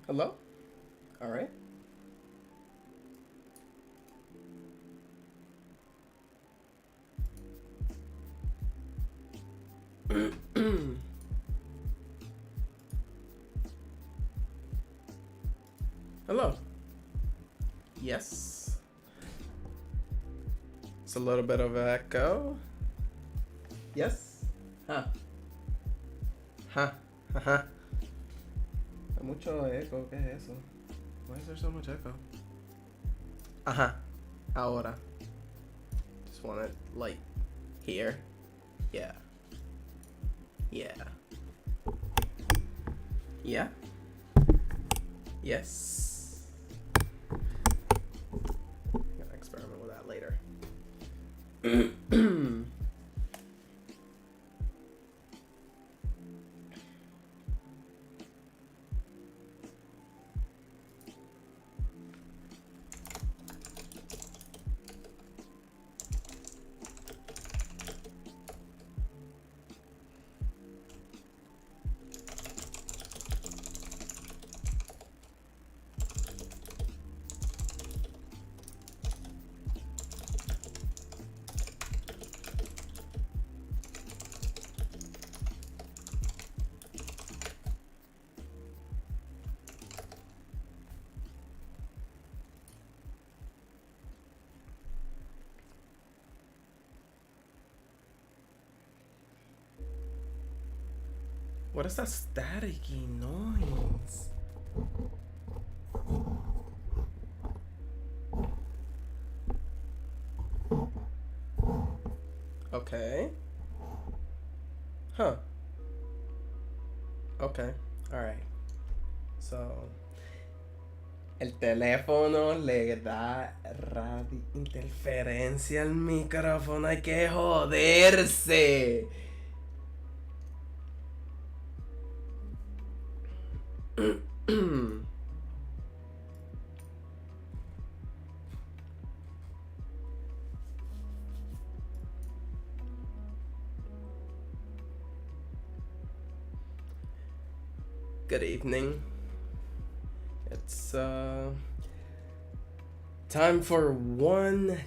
Hello? All right. Hello. Yes. It's a little bit of echo. Yes. Huh. Huh. Huh. Mucho eco. ¿Qué es eso? Why is there so much echo? Ajá. Ahora. Just want it like here. Yeah. Yeah. Yeah. Yes. I'm gonna experiment with that later. What is that staticky noise? Okay. Huh. Okay. Alright. So. El teléfono le da interferencia al micrófono. Hay que joderse. Good evening. It's time for one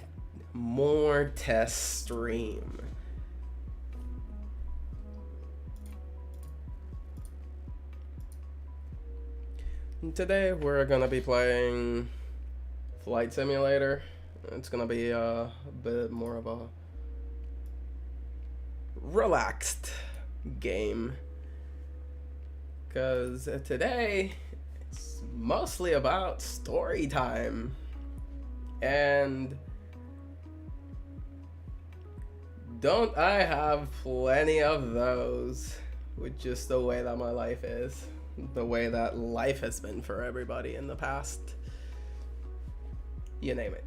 more test stream. And today we're gonna be playing Flight Simulator. It's gonna be a bit more of a relaxed game. Because today it's mostly about story time. And don't I have plenty of those with just the way that my life is, the way that life has been for everybody in the past. You name it.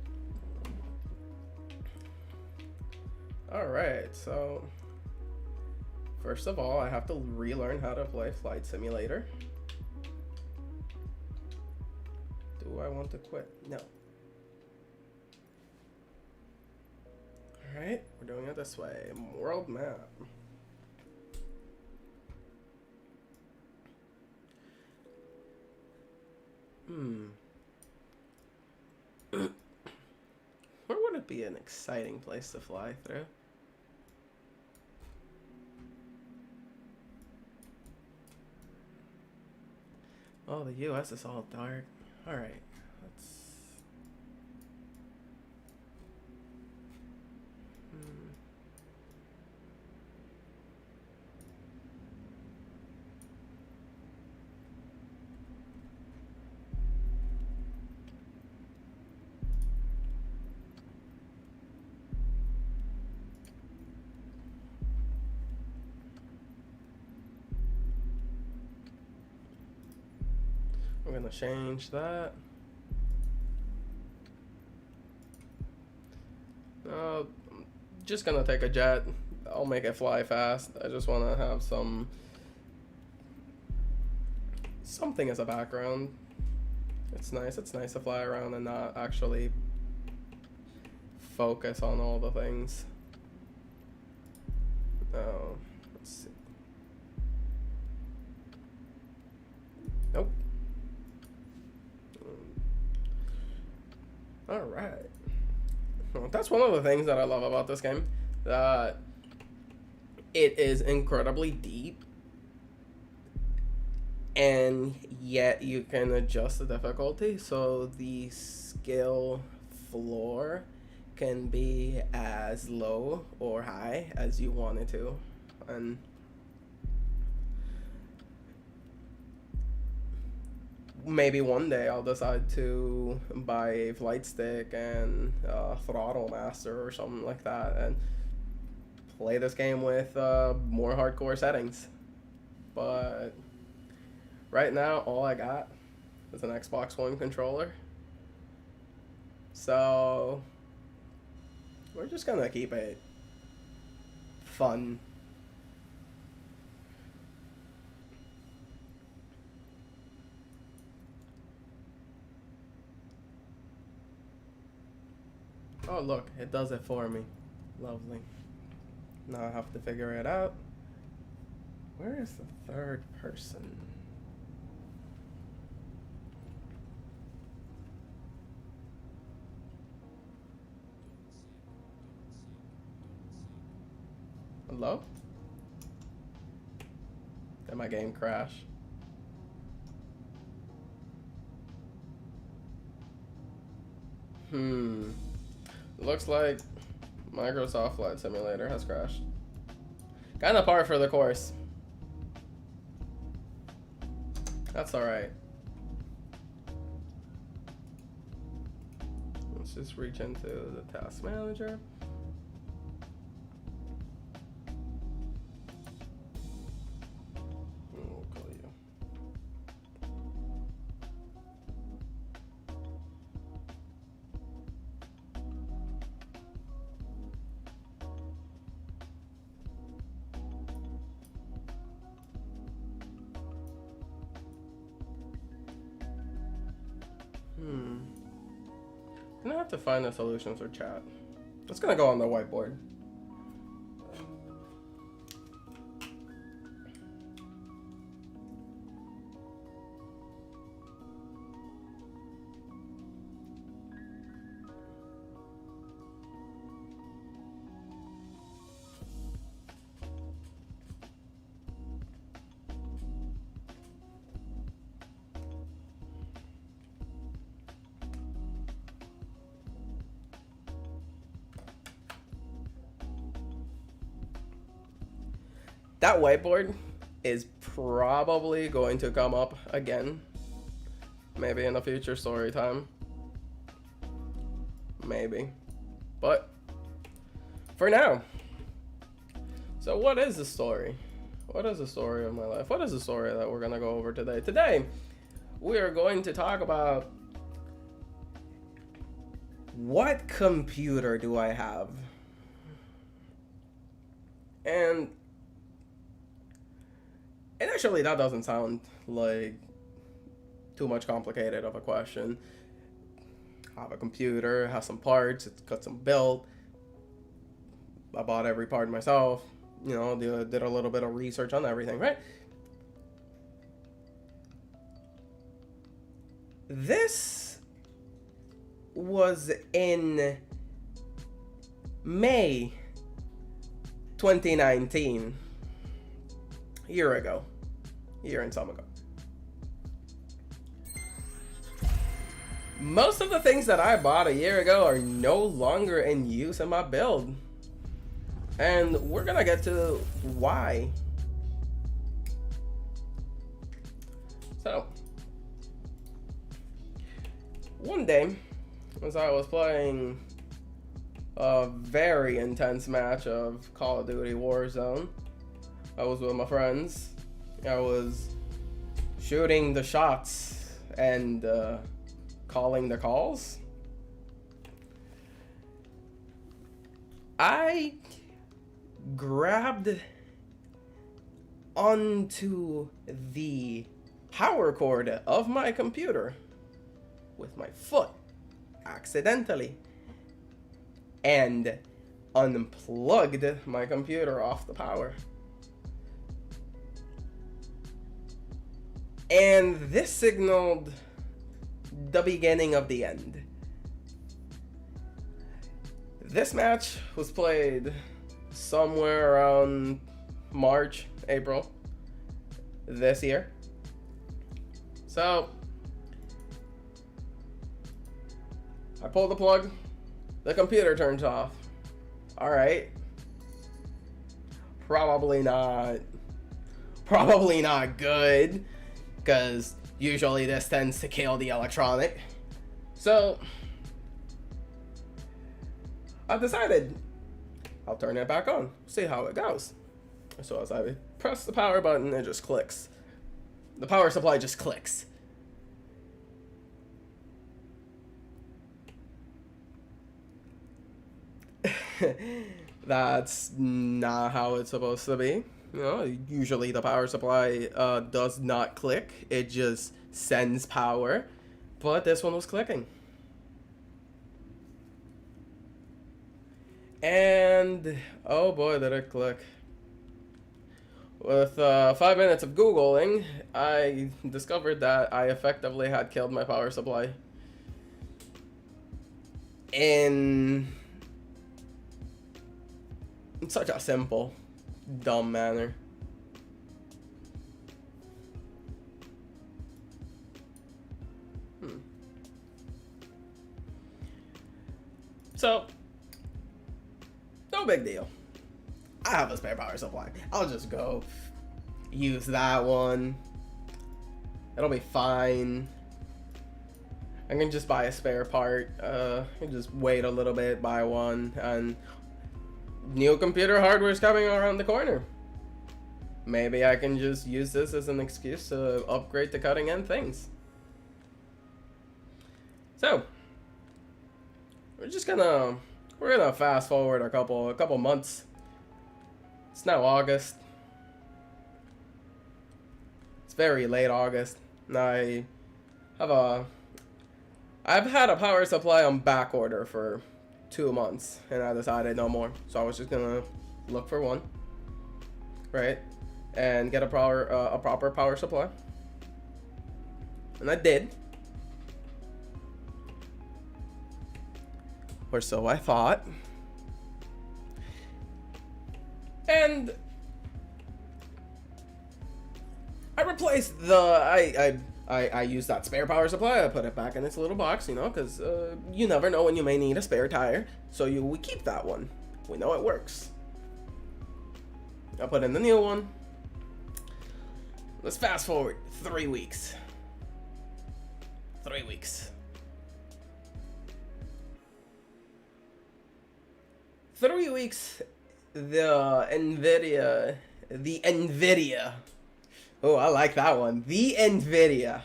Alright, so first of all, I have to relearn how to play Flight Simulator. Do I want to quit? No. Alright, we're doing it this way. World map. Where would it be an exciting place to fly through? Oh, the US is all dark. Alright, let's... We're gonna change that. I'm just gonna take a jet. I'll make it fly fast. I just wanna have something as a background. It's nice to fly around and not actually focus on all the things. Oh, let's see. Nope. All right. Well, that's one of the things that I love about this game. That it is incredibly deep, and yet you can adjust the difficulty, so the skill floor can be as low or high as you want it to. And maybe one day I'll decide to buy a flight stick and throttle master or something like that and play this game with more hardcore settings. But right now, all I got is an Xbox One controller. So we're just gonna keep it fun. Oh look, it does it for me. Lovely. Now I have to figure it out. Where is the third person? Hello? Did my game crash? Looks like Microsoft Flight Simulator has crashed. Kind of par for the course. That's alright. Let's just reach into the task manager. We'll call you. I'm gonna have to find a solution for chat. It's gonna go on the whiteboard. That whiteboard is probably going to come up again. Maybe in a future story time. Maybe. But for now. So what is the story? What is the story of my life? What is the story that we're going to go over today? Today, we are going to talk about what computer do I have? And initially, that doesn't sound like too much complicated of a question. I have a computer, has some parts, it's got some built. I bought every part myself, you know, did a little bit of research on everything, right? This was in May 2019. A year and some ago. Most of the things that I bought a year ago are no longer in use in my build. And we're gonna get to why. So, one day, as I was playing a very intense match of Call of Duty Warzone, I was with my friends. I was shooting the shots and calling the calls. I grabbed onto the power cord of my computer with my foot accidentally and unplugged my computer off the power. And this signaled the beginning of the end. This match was played somewhere around March, April this year. So I pull the plug, the computer turns off. All right. Probably not good, because usually this tends to kill the electronic. So I decided I'll turn it back on, see how it goes. So as I press the power button, it just clicks. The power supply just clicks. That's not how it's supposed to be. You know, usually the power supply does not click. It just sends power. But this one was clicking. And oh boy, did it click. With 5 minutes of Googling, I discovered that I effectively had killed my power supply in such a simple, dumb manner. So, no big deal. I have a spare power supply. I'll just go use that one. It'll be fine. I can just buy a spare part. And just wait a little bit, buy one, and new computer hardware is coming around the corner. Maybe I can just use this as an excuse to upgrade to cutting end things. So we're gonna fast forward a couple months. It's now August. It's very late August. And I've had a power supply on back order for 2 months, and I decided no more. So I was just gonna look for one, right, and get a proper power supply, and I did, or so I thought. And I replaced I used that spare power supply. I put it back in its little box, you know, because you never know when you may need a spare tire. So we keep that one. We know it works. I put in the new one. Let's fast forward 3 weeks. 3 weeks. 3 weeks. The NVIDIA. Oh, I like that one. The NVIDIA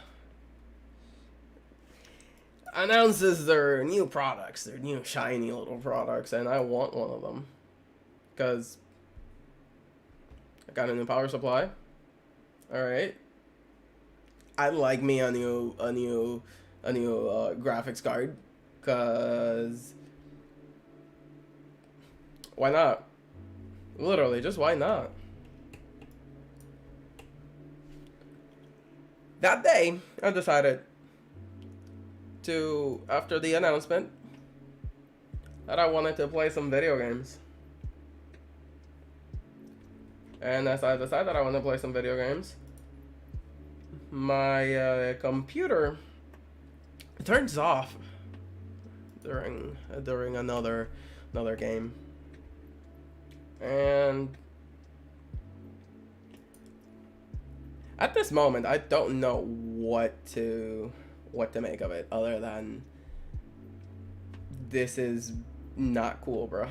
announces their new products, their new shiny little products, and I want one of them because I got a new power supply. All right, I'd like me a new graphics card, cause why not? Literally, just why not? That day, I decided to, after the announcement, that I wanted to play some video games. And as I decided I wanted to play some video games, my computer turns off during another game. And at this moment, I don't know what to make of it, other than this is not cool, bro.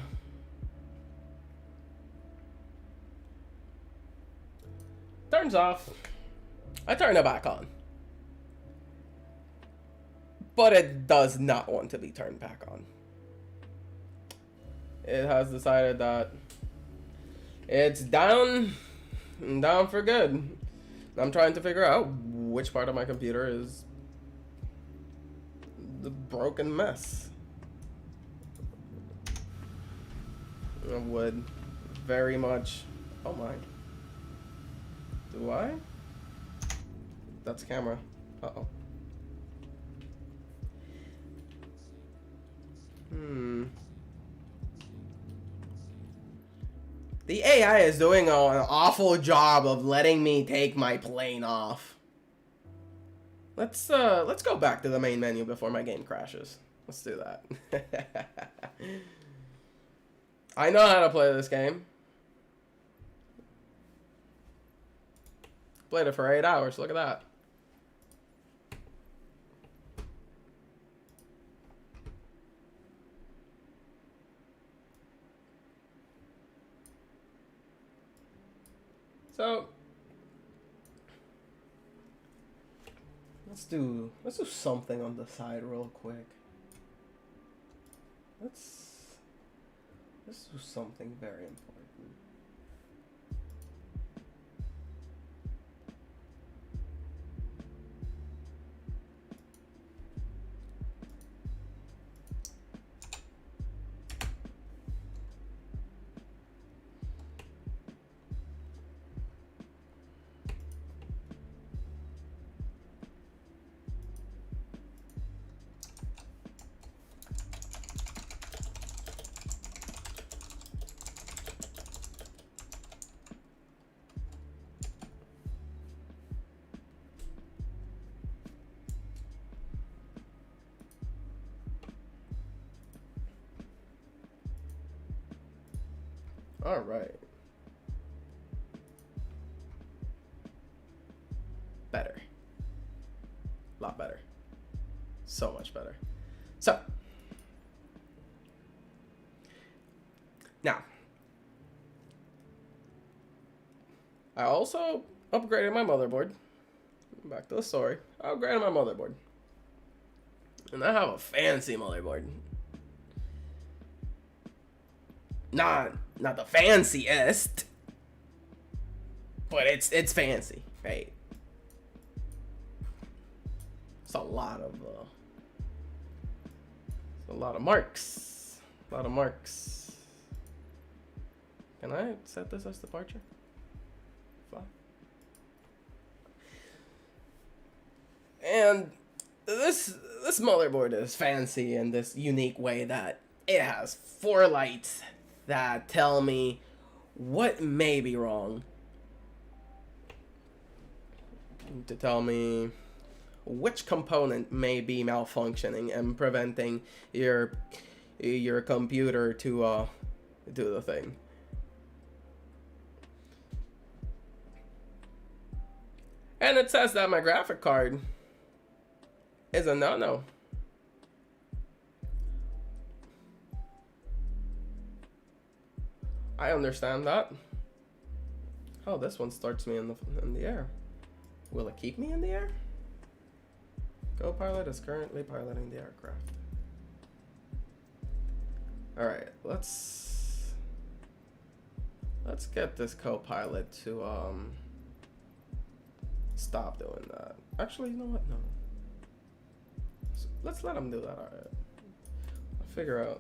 Turns off. I turn it back on. But it does not want to be turned back on. It has decided that it's down for good. I'm trying to figure out which part of my computer is the broken mess. I would very much... Oh my. Do I? That's camera. Uh-oh. The AI is doing an awful job of letting me take my plane off. Let's go back to the main menu before my game crashes. Let's do that. I know how to play this game. Played it for 8 hours. Look at that. So let's do something on the side real quick. Let's do something very important. All right. Better. A lot better. So much better. So, now, I also upgraded my motherboard. Back to the story. I upgraded my motherboard. And I have a fancy motherboard. Not the fanciest, but it's fancy, right? It's a lot of marks. A lot of marks. Can I set this as departure? Fly. And this motherboard is fancy in this unique way that it has 4 lights that tell me what may be wrong, to tell me which component may be malfunctioning and preventing your computer to do the thing. And it says that my graphic card is a no-no. I understand that. Oh, this one starts me in the air. Will it keep me in the air? Copilot is currently piloting the aircraft. All right, let's get this Copilot to stop doing that. Actually, you know what? No. Let's let him do that. All right. I'll figure out.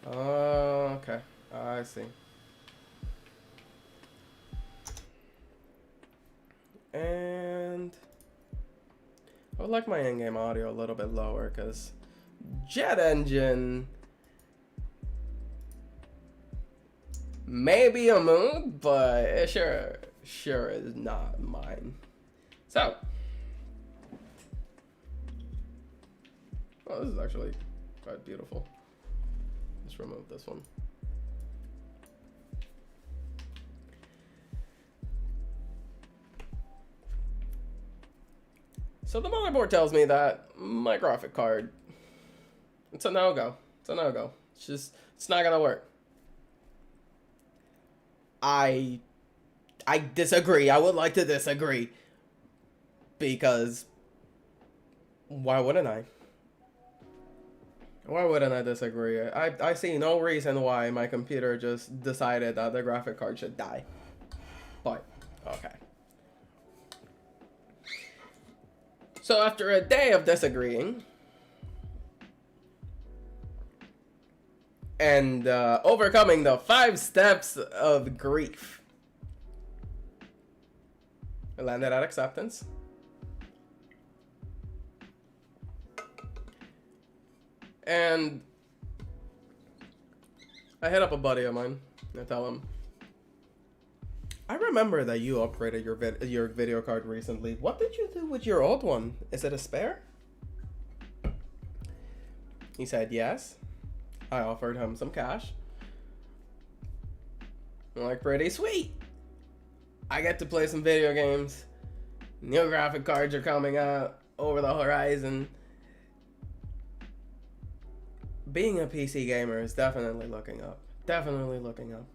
Okay. I see. And I would like my in-game audio a little bit lower because Jet Engine may be a mood, but it sure is not mine. So, oh, this is actually quite beautiful. Let's remove this one. So the motherboard tells me that my graphic card, it's a no-go. It's a no-go. It's not gonna work. I disagree. I would like to disagree. Because why wouldn't I? Why wouldn't I disagree? I see no reason why my computer just decided that the graphic card should die. But, okay. So after a day of disagreeing and overcoming the 5 steps of grief, I landed at acceptance. And I hit up a buddy of mine and I tell him, I remember that you upgraded your video card recently. What did you do with your old one? Is it a spare? He said yes. I offered him some cash. I'm like, pretty sweet. I get to play some video games. New graphic cards are coming out over the horizon. Being a PC gamer is definitely looking up. Definitely looking up.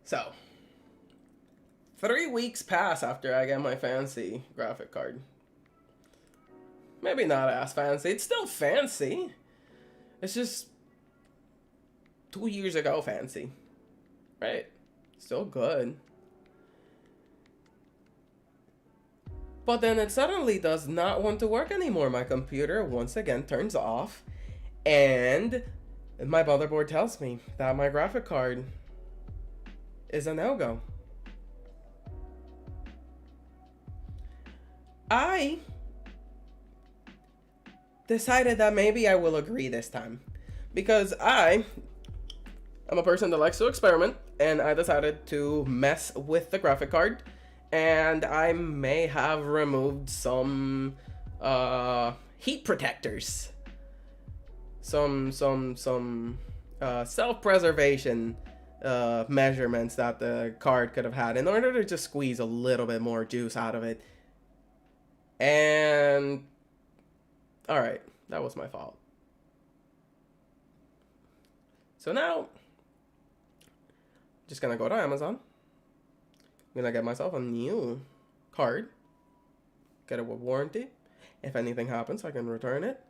So, 3 weeks pass after I get my fancy graphic card. Maybe not as fancy. It's still fancy. It's just 2 years ago fancy. Right? Still good. But then it suddenly does not want to work anymore. My computer once again turns off. And my motherboard tells me that my graphic card is a no-go. I decided that maybe I will agree this time. Because I'm a person that likes to experiment. And I decided to mess with the graphic card. And I may have removed some heat protectors. Some self-preservation measurements that the card could have had in order to just squeeze a little bit more juice out of it. And alright, that was my fault. So now, just gonna go to Amazon. I'm gonna get myself a new card. Get it with warranty. If anything happens, I can return it.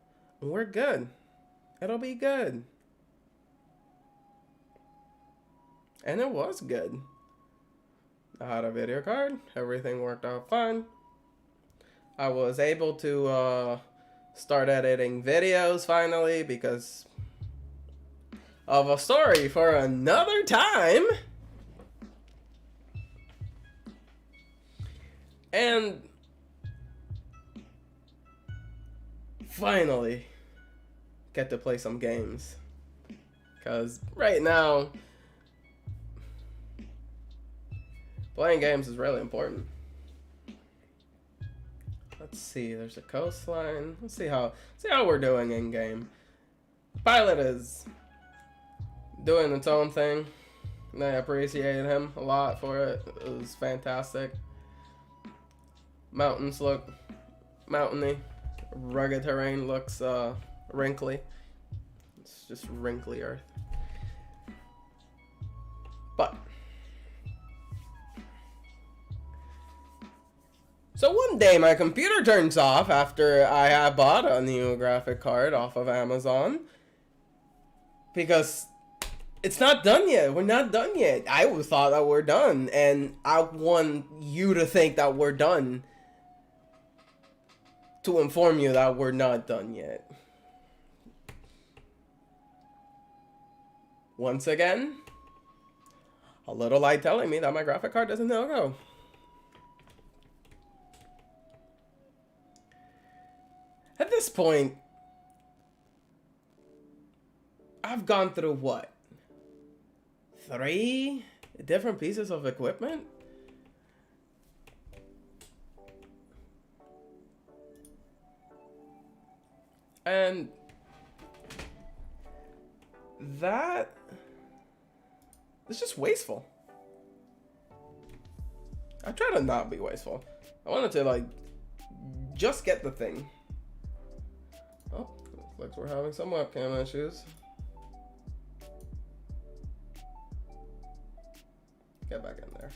And we're good. It'll be good. And it was good. I had a video card. Everything worked out fine. I was able to start editing videos finally because of a story for another time. And finally get to play some games. Because right now, playing games is really important. Let's see, there's a coastline. Let's see how we're doing in game. Pilot is doing its own thing. And I appreciate him a lot for it. It was fantastic. Mountains look mountainy. Rugged terrain looks wrinkly. It's just wrinkly earth. But so one day my computer turns off after I have bought a new graphic card off of Amazon. Because it's not done yet. We're not done yet. I thought that we're done. And I want you to think that we're done. To inform you that we're not done yet. Once again, a little light telling me that my graphic card doesn't no-go. At this point, I've gone through what? 3 different pieces of equipment? And that is just wasteful. I try to not be wasteful. I wanted to like just get the thing. Oh, looks like we're having some webcam issues. Get back in there.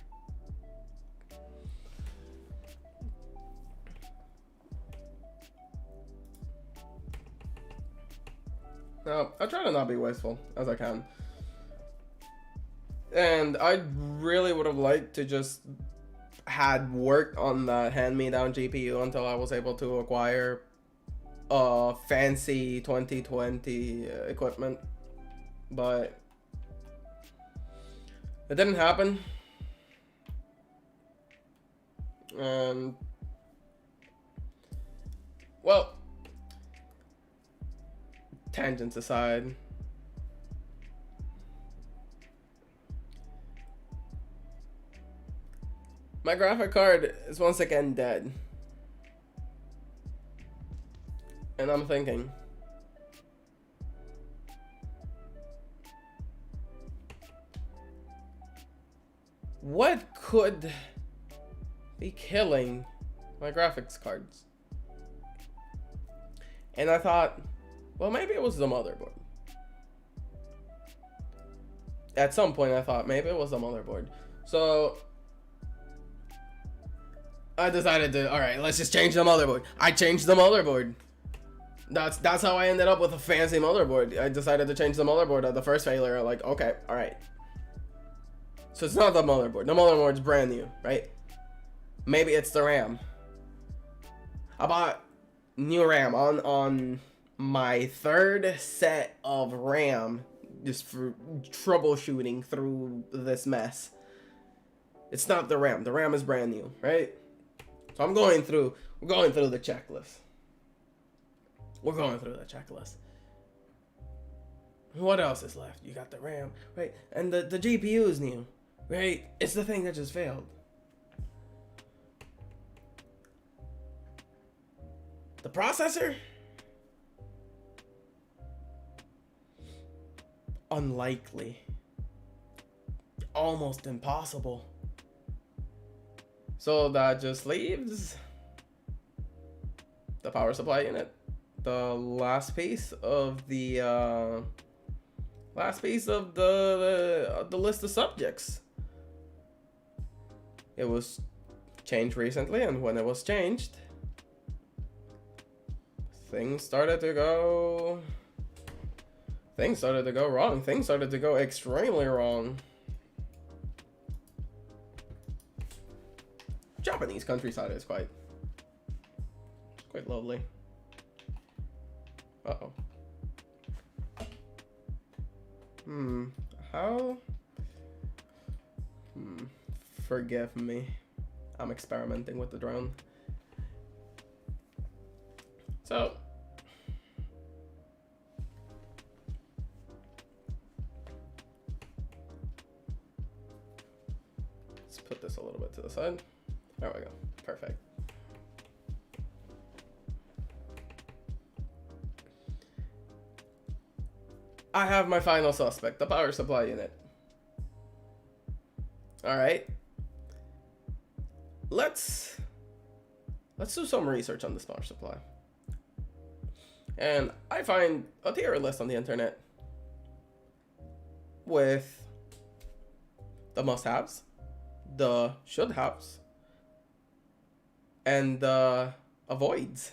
Now, I try to not be wasteful as I can. And I really would have liked to just had worked on the hand-me-down GPU until I was able to acquire fancy 2020 equipment. But it didn't happen. And Well, tangents aside, my graphic card is once again dead. And I'm thinking, what could be killing my graphics cards? And I thought, well, maybe it was the motherboard. At some point I thought maybe it was the motherboard. So I decided to, all right, let's just change the motherboard. I changed the motherboard. That's how I ended up with a fancy motherboard. I decided to change the motherboard at the first failure. Like, okay, all right. So it's not the motherboard. The motherboard's brand new, right? Maybe it's the RAM. I bought new RAM on my third set of RAM just for troubleshooting through this mess. It's not the RAM. The RAM is brand new, right? So we're going through the checklist. We're going through the checklist. What else is left? You got the RAM, right? And the GPU is new, right? It's the thing that just failed. The processor? Unlikely. Almost impossible. So that just leaves the power supply unit. The last piece of the list of subjects. It was changed recently, and when it was changed, things started to go wrong. Things started to go extremely wrong. Japanese countryside is quite lovely. Uh-oh. How? Forgive me. I'm experimenting with the drone. So, let's put this a little bit to the side. There we go. Perfect. I have my final suspect, the power supply unit. All right. Let's do some research on this power supply. And I find a tier list on the internet with the must-haves, the should-haves, and the avoids.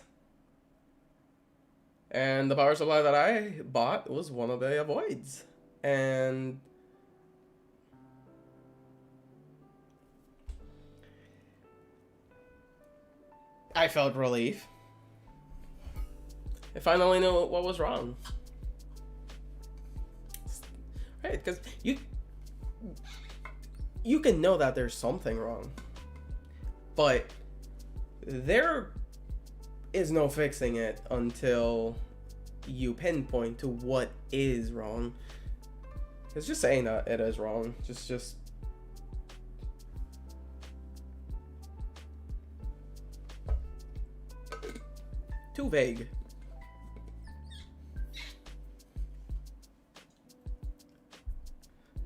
And the power supply that I bought was one of the avoids. And I felt relief. I finally knew what was wrong. Right, because you can know that there's something wrong, but there is no fixing it until you pinpoint to what is wrong. It's just saying that it is wrong. Just too vague.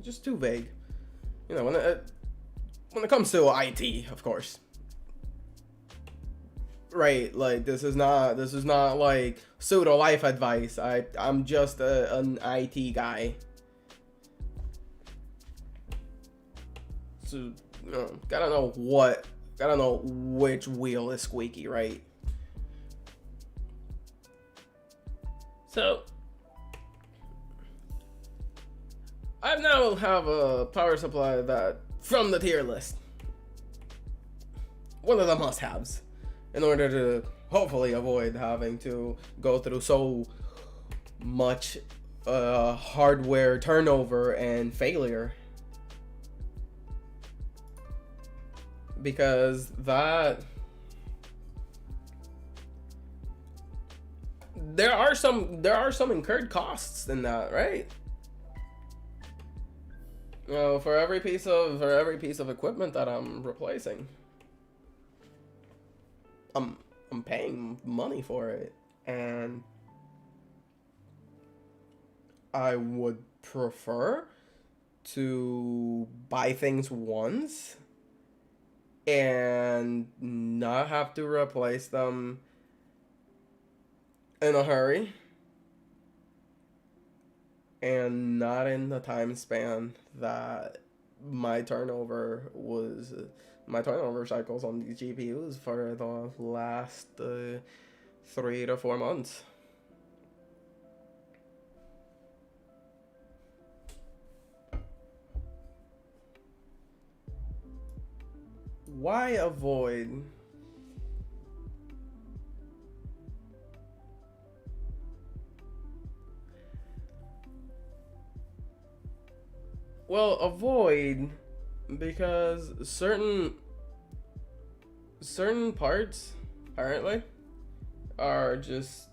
Just too vague. You know, when it comes to IT, of course. Right, like this is not like pseudo life advice. I'm just an IT guy. So, you know, gotta know which wheel is squeaky, right? So I now have a power supply that from the tier list. One of the must-haves. In order to hopefully avoid having to go through so much hardware turnover and failure. Because that there are some incurred costs in that, right? You know, for every piece of equipment that I'm replacing, I'm paying money for it, and I would prefer to buy things once and not have to replace them in a hurry and not in the time span that my turnover was my turnover cycles on these GPUs for the last 3 to 4 months. Why avoid? Well, avoid because certain parts apparently are just,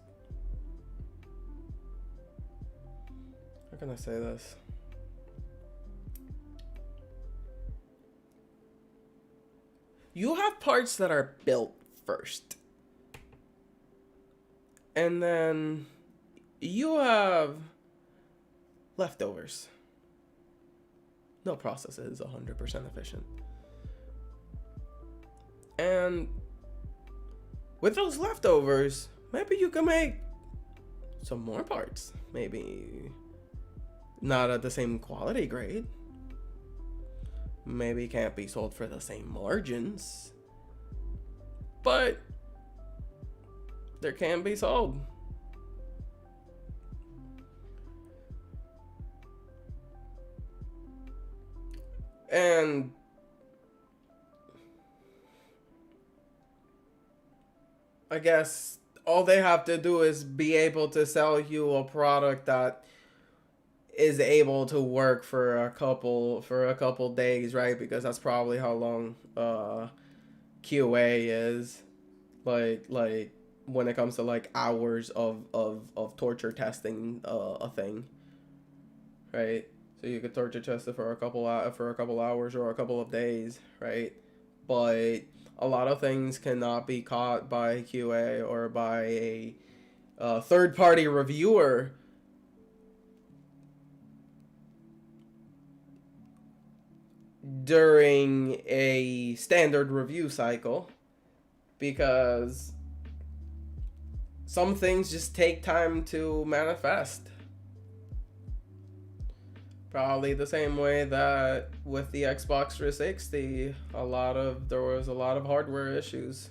how can I say this? You have parts that are built first. And then you have leftovers. No process is 100% efficient. And with those leftovers, maybe you can make some more parts. Maybe not at the same quality grade. Maybe can't be sold for the same margins. But there can be sold. And I guess all they have to do is be able to sell you a product that is able to work for a couple days, right? Because that's probably how long QA is. Like when it comes to like hours of torture testing a thing, right? So you could torture test it for a couple hours or a couple of days, right? But a lot of things cannot be caught by QA or by a third party reviewer during a standard review cycle, because some things just take time to manifest. Probably the same way that with the Xbox 360, there was a lot of hardware issues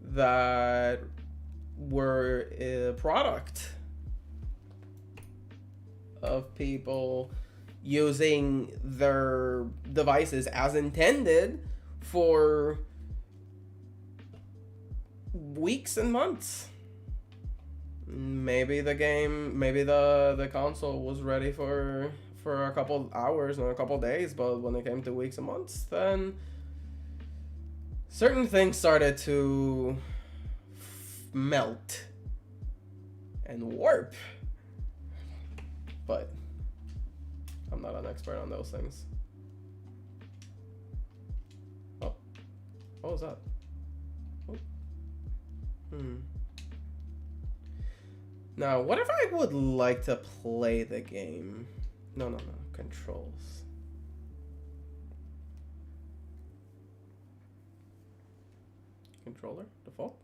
that were a product of people using their devices as intended for weeks and months. Maybe the console was ready for a couple hours or a couple days, but when it came to weeks and months, then certain things started to melt and warp. But I'm not an expert on those things. Oh, what was that? Oh. Now, what if I would like to play the game? No. Controls. Controller, default.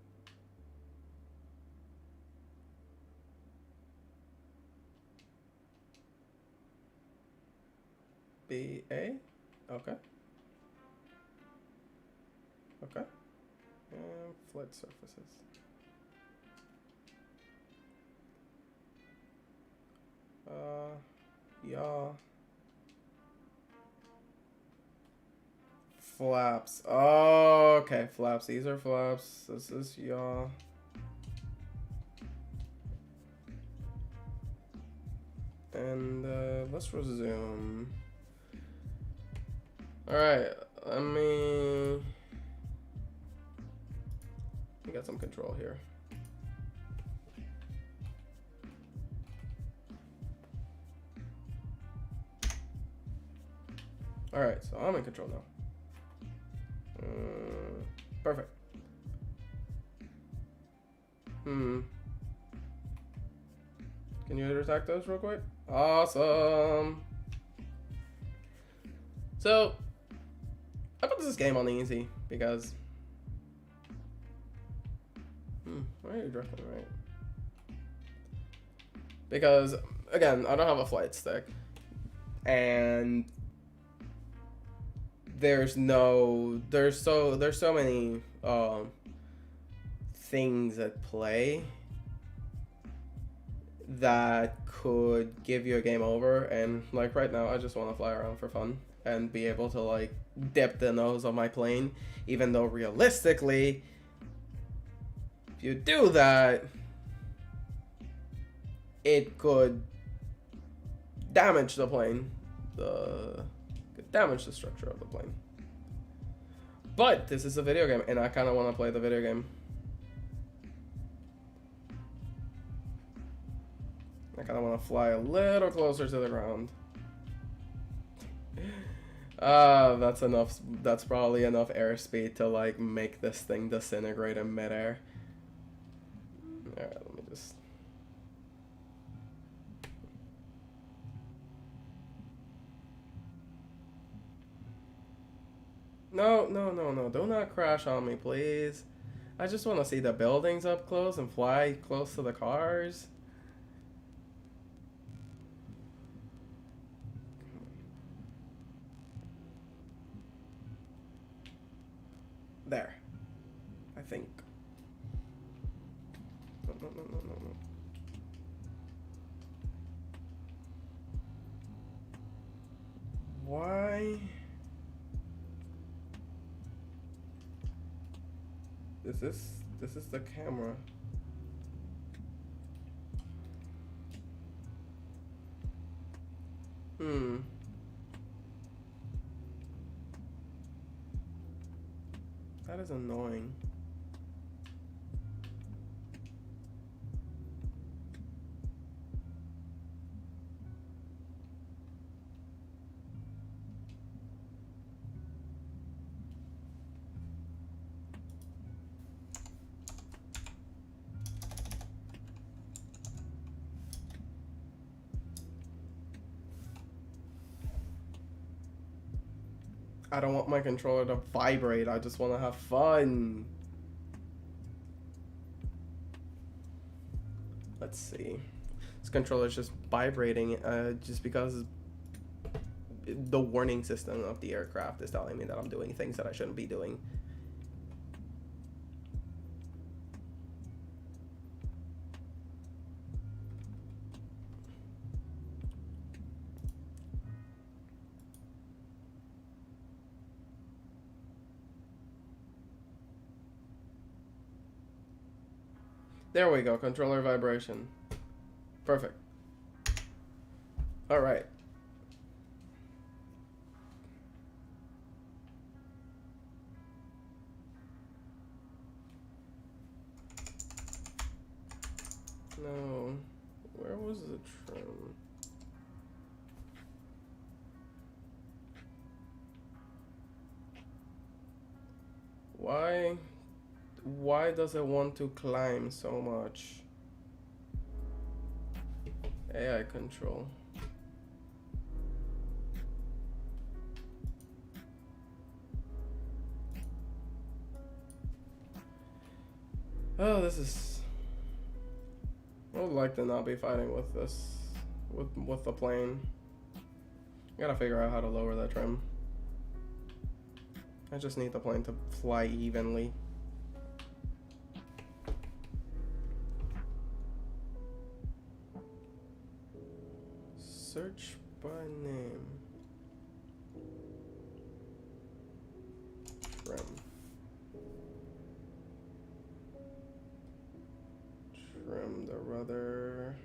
BA, okay. Okay. And flat surfaces. Yeah. Flaps. Oh, okay, flaps. These are flaps. This is yaw. And let's resume. Alright, let me get some control here. Alright, so I'm in control now. Perfect. Can you attack those real quick? Awesome. So, I put this game on easy because... why are you drifting, right? Because, again, I don't have a flight stick. And... there's so many things at play that could give you a game over, and like right now I just want to fly around for fun and be able to like dip the nose of my plane, even though realistically if you do that it could damage the plane, damage the structure of the plane. But this is a video game and I kind of want to play the video game. I kind of want to fly a little closer to the ground. That's enough. That's probably enough airspeed to like make this thing disintegrate in midair. Alright, let me just... No, do not crash on me, please. I just want to see the buildings up close and fly close to the cars. There. I think. No. Why? This is the camera. That is annoying. I don't want my controller to vibrate, I just want to have fun. Let's see. This controller is just vibrating just because the warning system of the aircraft is telling me that I'm doing things that I shouldn't be doing. There we go, controller vibration. Perfect. All right. No, where was the trim? Why does it want to climb so much? AI control. Oh, this is... I would like to not be fighting with this, with the plane. I gotta figure out how to lower that trim. I just need the plane to fly evenly. Search by name. Trim. Trim the rudder.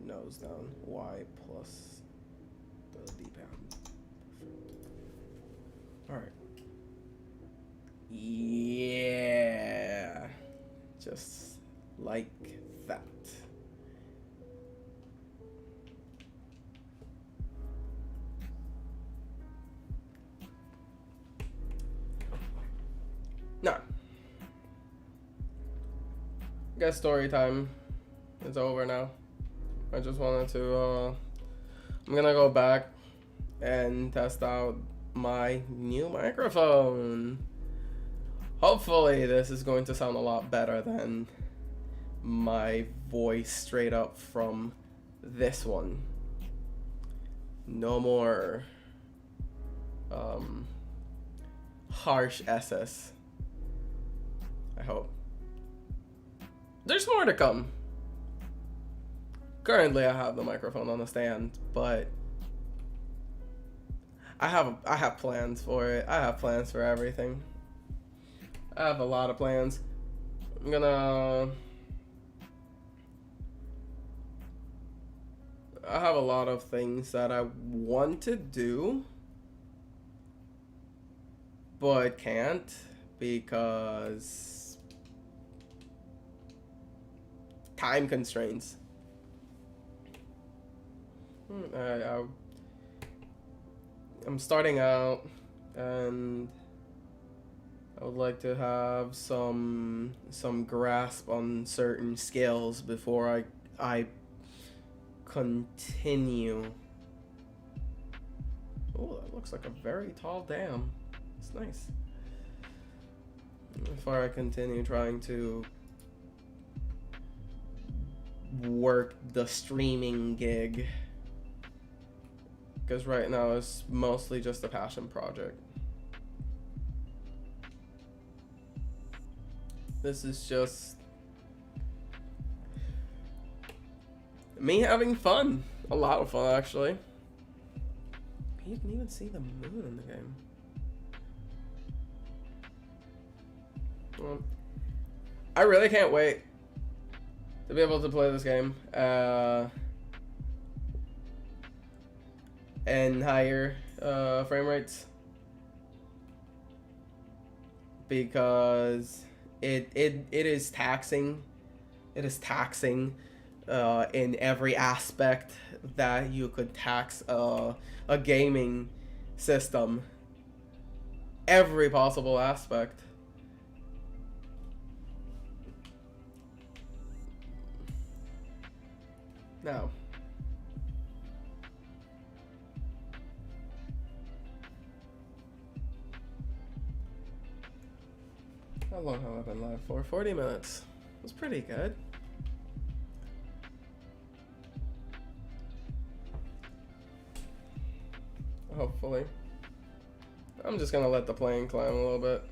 Nose down. Y plus the D-pad. Perfect. Alright. Yeah. Just like that. guess story time is over now. I just wanted to, I'm gonna go back and test out my new microphone. Hopefully this is going to sound a lot better than my voice straight up from this one. No more harsh SS. I hope. There's more to come. Currently I have the microphone on the stand, but I have plans for it. I have plans for everything. I have a lot of plans. I'm gonna I have a lot of things that I want to do but can't because time constraints. I'm starting out and I would like to have some grasp on certain skills before I continue. Oh, that looks like a very tall dam. It's nice. Before I continue trying to work the streaming gig, because right now it's mostly just a passion project. This is just me having fun. A lot of fun, actually. You can even see the moon in the game. Well, I really can't wait to be able to play this game and higher frame rates, because it is taxing. It is taxing in every aspect that you could tax a gaming system. Every possible aspect. Now, how long have I been live for? 40 minutes. That's pretty good. Hopefully. I'm just gonna let the plane climb a little bit.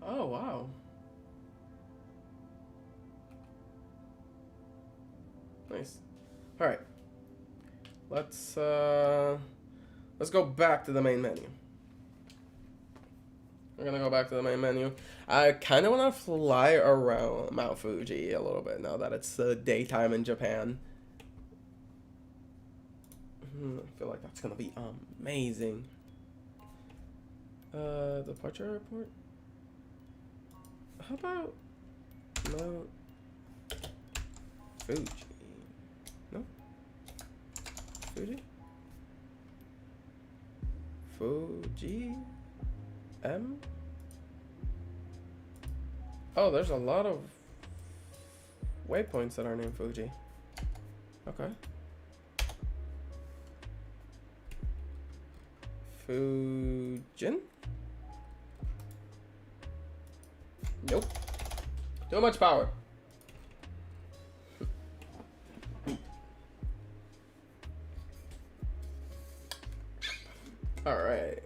Oh, wow. Nice. All right. Let's go back to the main menu. We're gonna go back to the main menu. I kind of want to fly around Mount Fuji a little bit now that it's daytime in Japan. I feel like that's gonna be amazing. Departure airport. How about Mount Fuji? No? Fuji? Fuji? M? Oh, there's a lot of waypoints that are named Fuji. Okay. Fujin? Nope. Too much power. All right.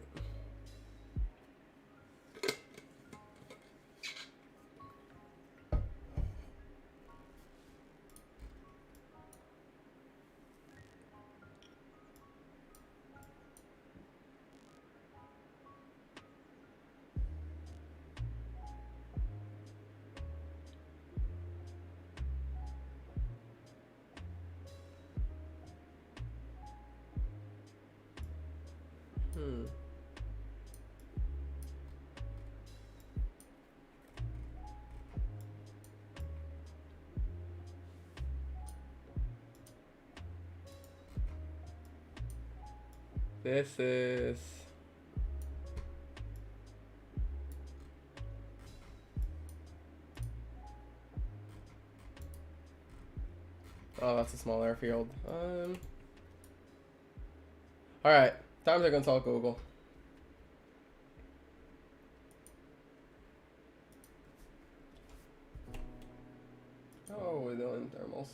This is... Oh, that's a small airfield. Alright, time to consult Google. Oh, we're doing thermals.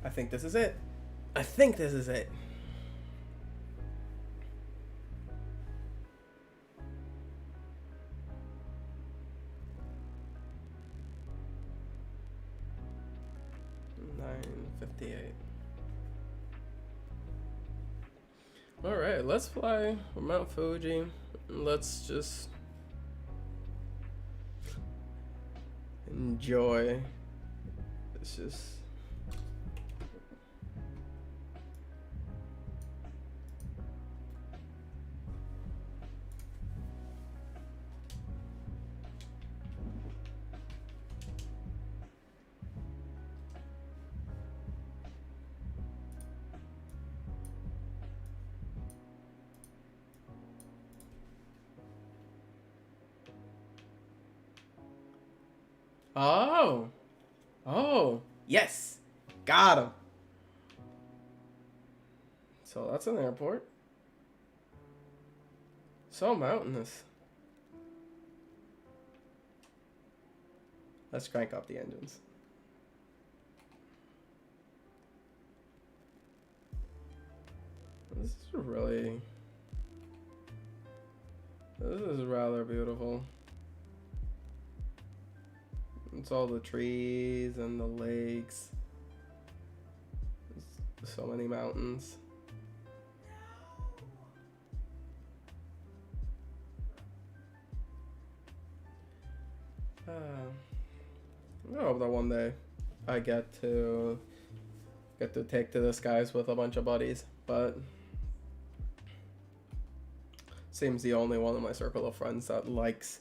I think this is it. I think this is it. $9.58. Alright, let's fly Mount Fuji. Let's just enjoy. It's just... Oh! Oh! Yes! Got him! So that's an airport. So mountainous. Let's crank up the engines. This is really... This is rather beautiful. It's all the trees and the lakes. There's so many mountains. I hope that one day I get to take to the skies with a bunch of buddies, but seems the only one in my circle of friends that likes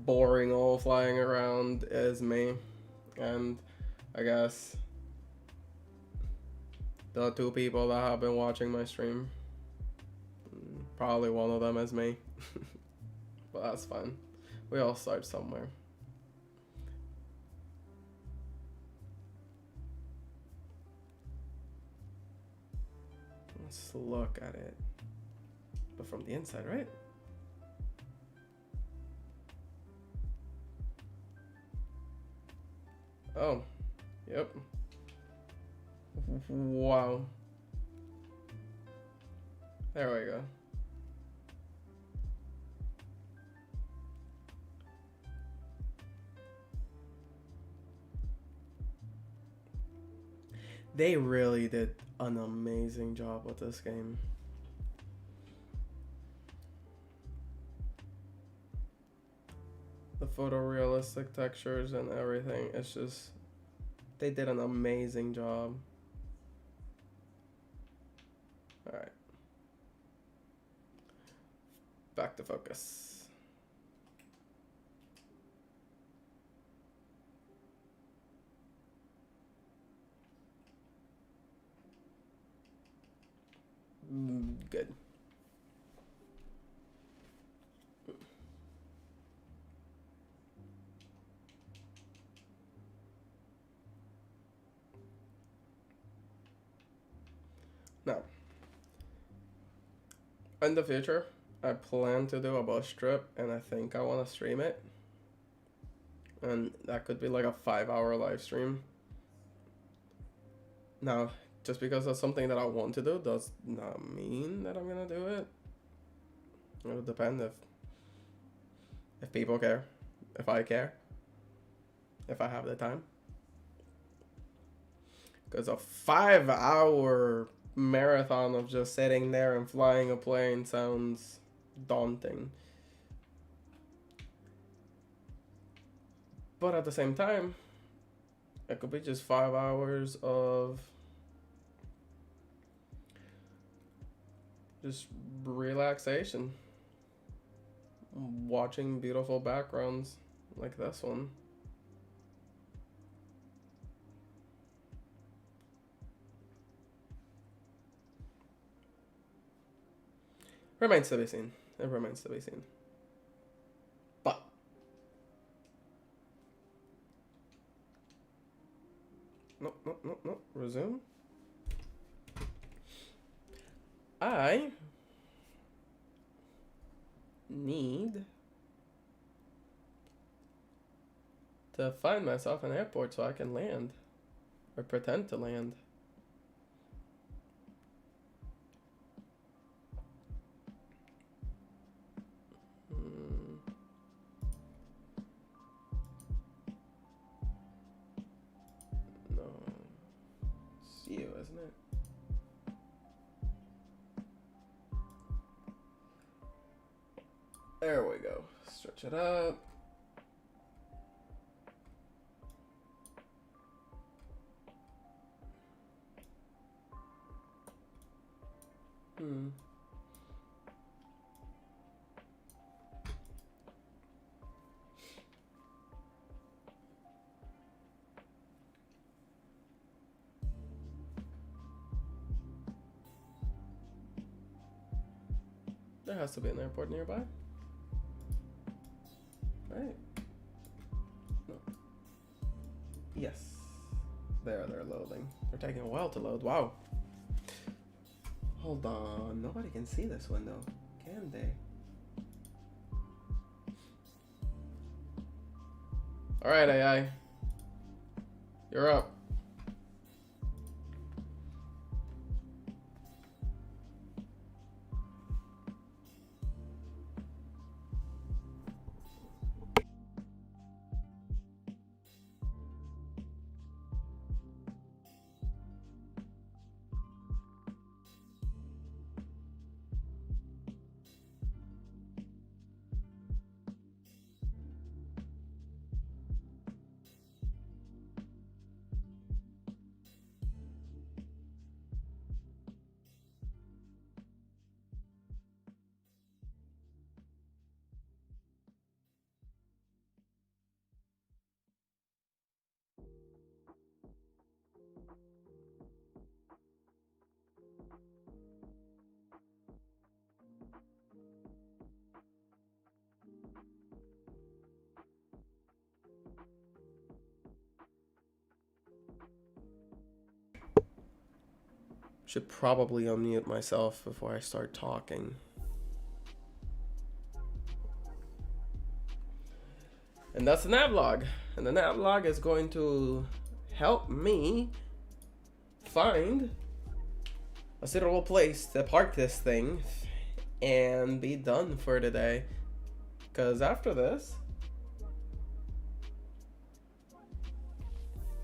boring old flying around is me, and I guess the two people that have been watching my stream, probably one of them is me. But that's fine. We all start somewhere. Let's look at it, but from the inside, right? Oh, yep. Wow. There we go. They really did an amazing job with this game. The photorealistic textures and everything, it's just, they did an amazing job. Alright. Back to focus. Good. Now, in the future, I plan to do a bus trip, and I think I want to stream it. And that could be like a 5-hour live stream. Now, just because that's something that I want to do does not mean that I'm gonna do it. It'll depend if people care, if I care, if I have the time. Because a 5-hour marathon of just sitting there and flying a plane sounds daunting. But at the same time, it could be just 5 hours of just relaxation. Watching beautiful backgrounds like this one. Remains to be seen. It remains to be seen. But no. Resume. I need to find myself an airport so I can land. Or pretend to land. No. It's you, isn't it? There we go. Stretch it up. There has to be an airport nearby. Right? No. Yes. They're loading. They're taking a while to load. Wow. Hold on. Nobody can see this window, can they? Alright, AI. You're up. Should probably unmute myself before I start talking. And that's the Navlog. And the Navlog is going to help me find a suitable place to park this thing and be done for today. Because after this,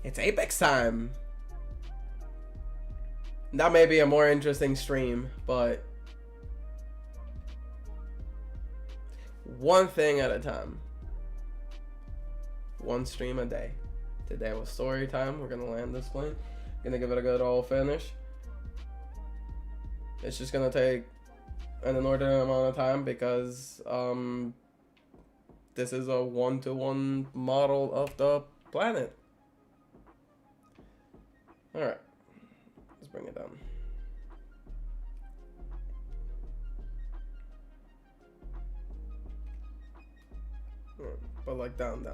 it's Apex time. That may be a more interesting stream, but one thing at a time. One stream a day. Today was story time. We're gonna land this plane. Gonna give it a good old finish. It's just gonna take an inordinate amount of time because this is a 1-to-1 model of the planet. Alright. Let's bring it down. But like down.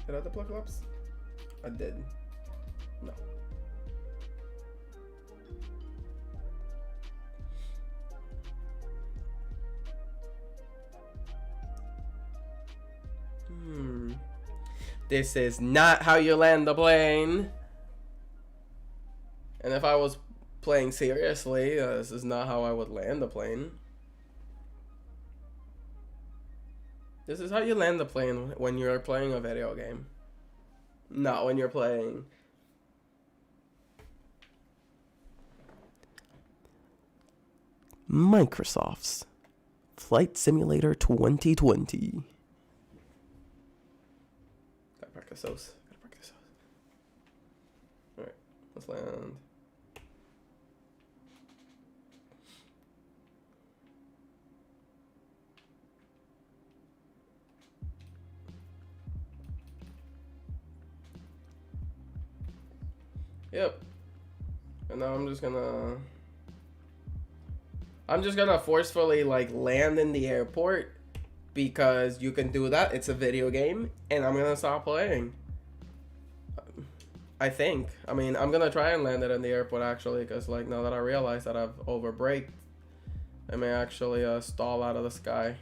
Did I deploy collapse? I did. No. This is not how you land the plane. And if I was playing seriously, this is not how I would land the plane. This is how you land the plane when you're playing a video game. Not when you're playing Microsoft's Flight Simulator 2020. Gotta practice those. Alright, let's land. Yep. And now I'm just gonna forcefully like land in the airport because you can do that. It's a video game, and I'm gonna stop playing. I think. I mean, I'm gonna try and land it in the airport actually, because like now that I realize that I've overbraked, I may actually stall out of the sky.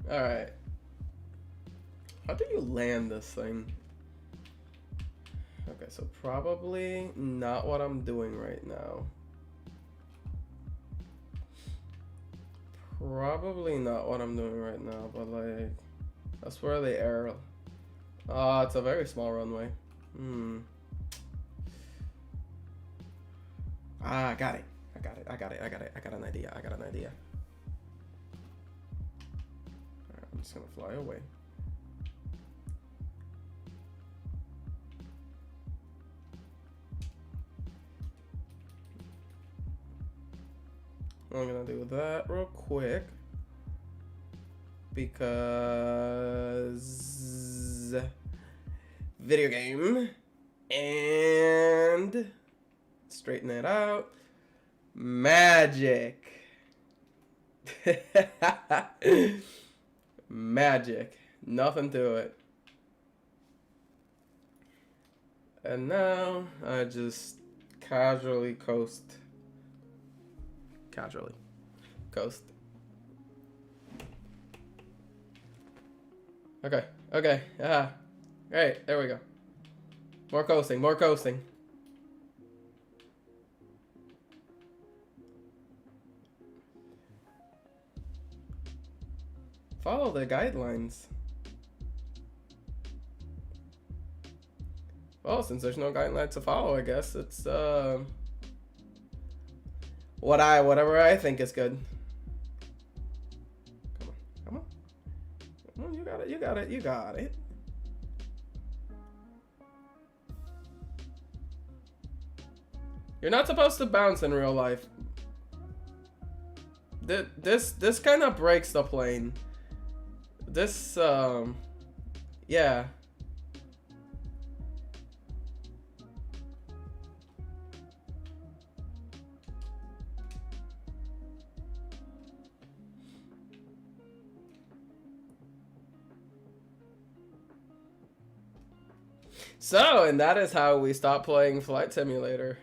Alright. How do you land this thing? Okay, so probably not what I'm doing right now. Probably not what I'm doing right now, but like, that's where the air... Ah, it's a very small runway. Ah, I got it. I got an idea. Alright, I'm just gonna fly away. I'm gonna do that real quick because video game, and straighten it out. Magic. Magic. Nothing to it. And now I just casually coast. Okay. Alright, there we go. More coasting. Follow the guidelines. Well, since there's no guidelines to follow, I guess it's whatever I think is good. Come on, you got it. You're not supposed to bounce in real life. This kind of breaks the plane. This yeah. So, and that is how we stop playing Flight Simulator.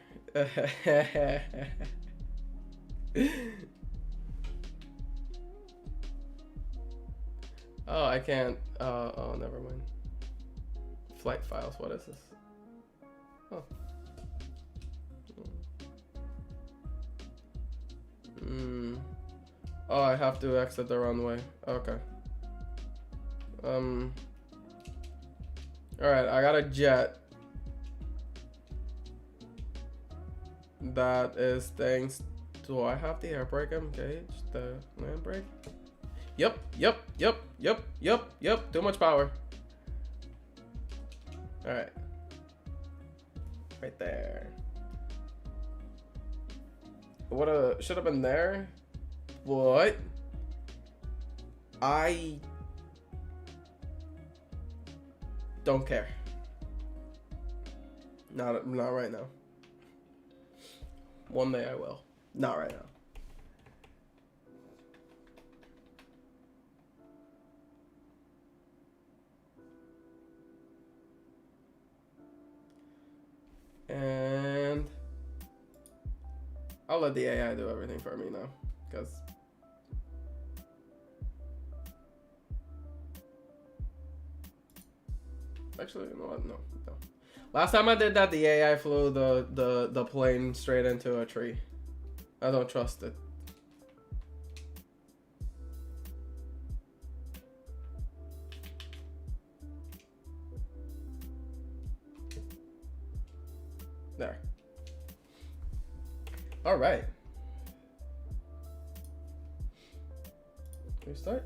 Oh, I can't. Oh, never mind. Flight files. What is this? Oh. Oh, I have to exit the runway. Okay. Alright, I got a jet. That is thanks. Do I have the air brake engaged? The land brake? Yep. Too much power. Alright. Right there. Should have been there. What? I don't care. Not right now. One day I will. Not right now. And I'll let the AI do everything for me now, because Actually, you know what? No, no. Last time I did that, the AI flew the plane straight into a tree. I don't trust it. There. All right. Restart.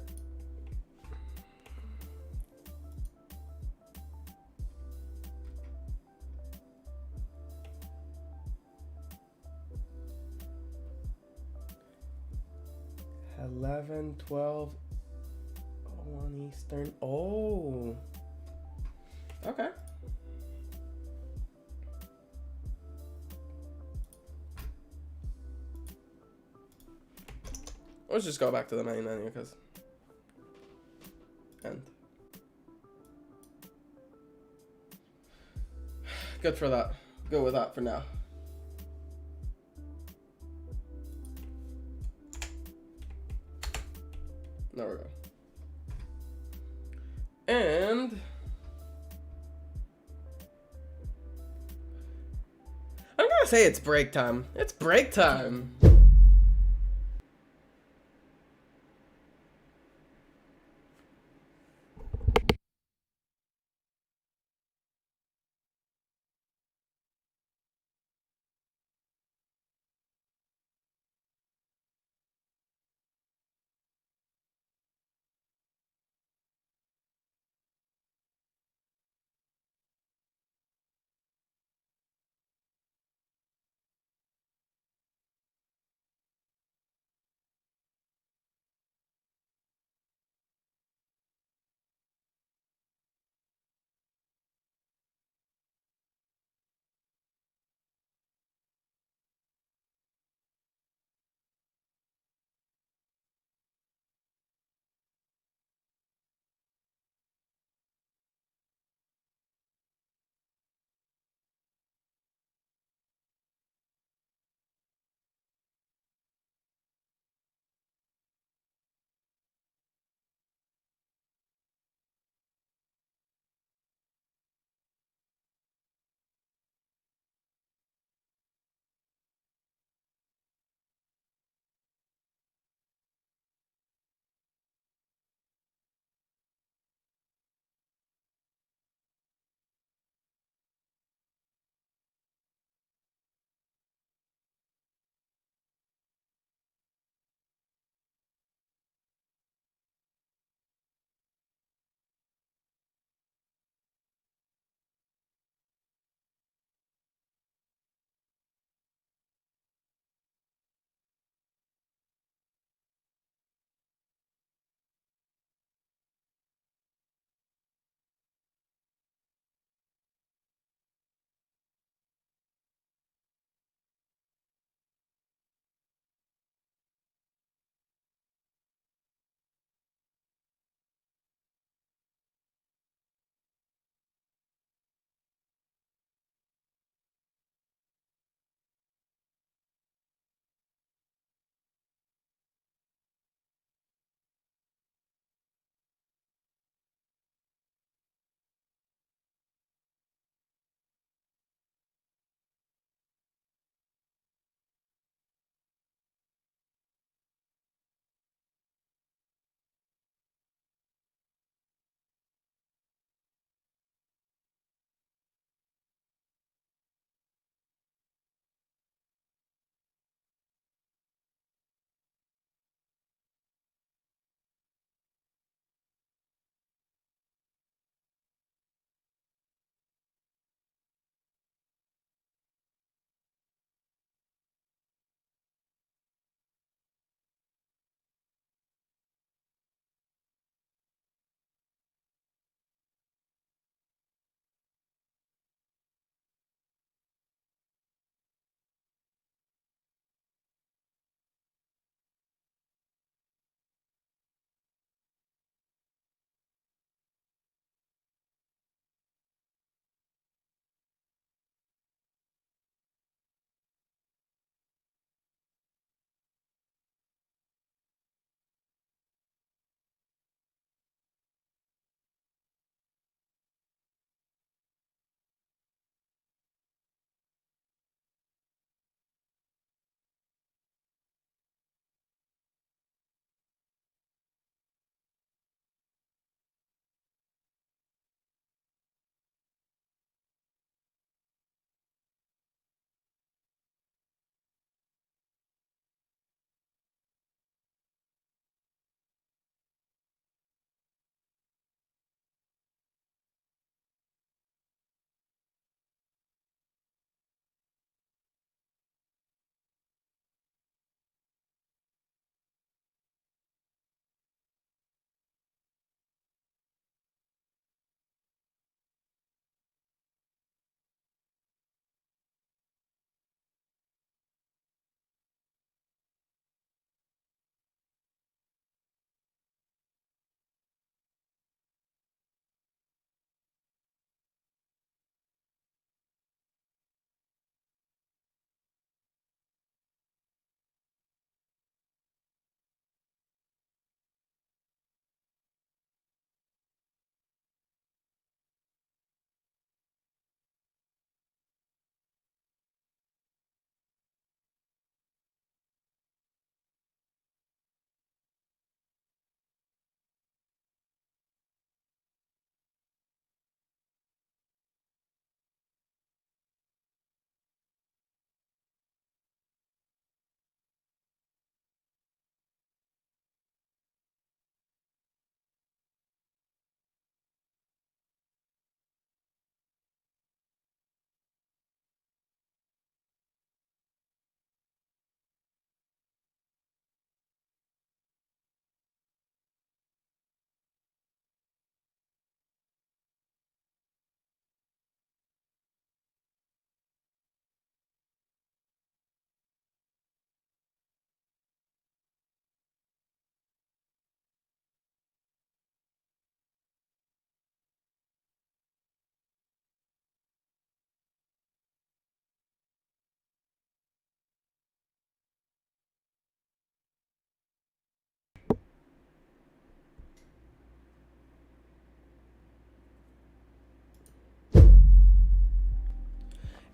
Eleven, 12, 1 Eastern. Oh. Okay. Let's just go back to the main menu because. End. Good for that. Good with that for now. There we go. And I'm gonna say it's break time. It's break time.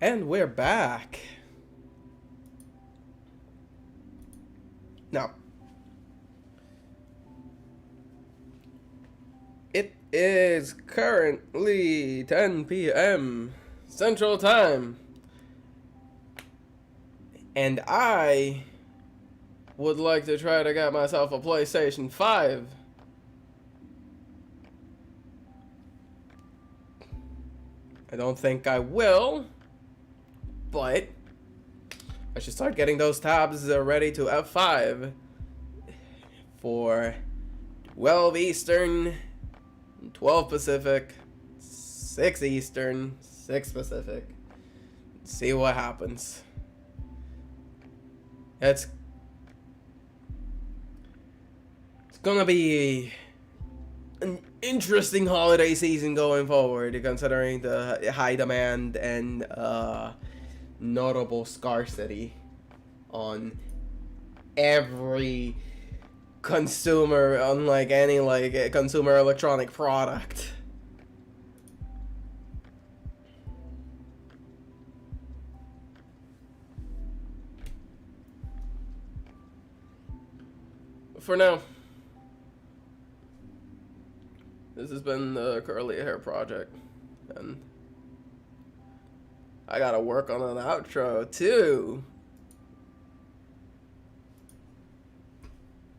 And we're back. Now, it is currently 10 p.m. Central Time. And I would like to try to get myself a PlayStation 5. I don't think I will, but I should start getting those tabs ready to F5 for 12 Eastern, 12 Pacific, 6 Eastern, 6 Pacific. See what happens. It's gonna be an interesting holiday season going forward, considering the high demand and notable scarcity on every consumer, unlike any like consumer electronic product. For now, this has been the Curly Hair Project, and I gotta work on an outro too.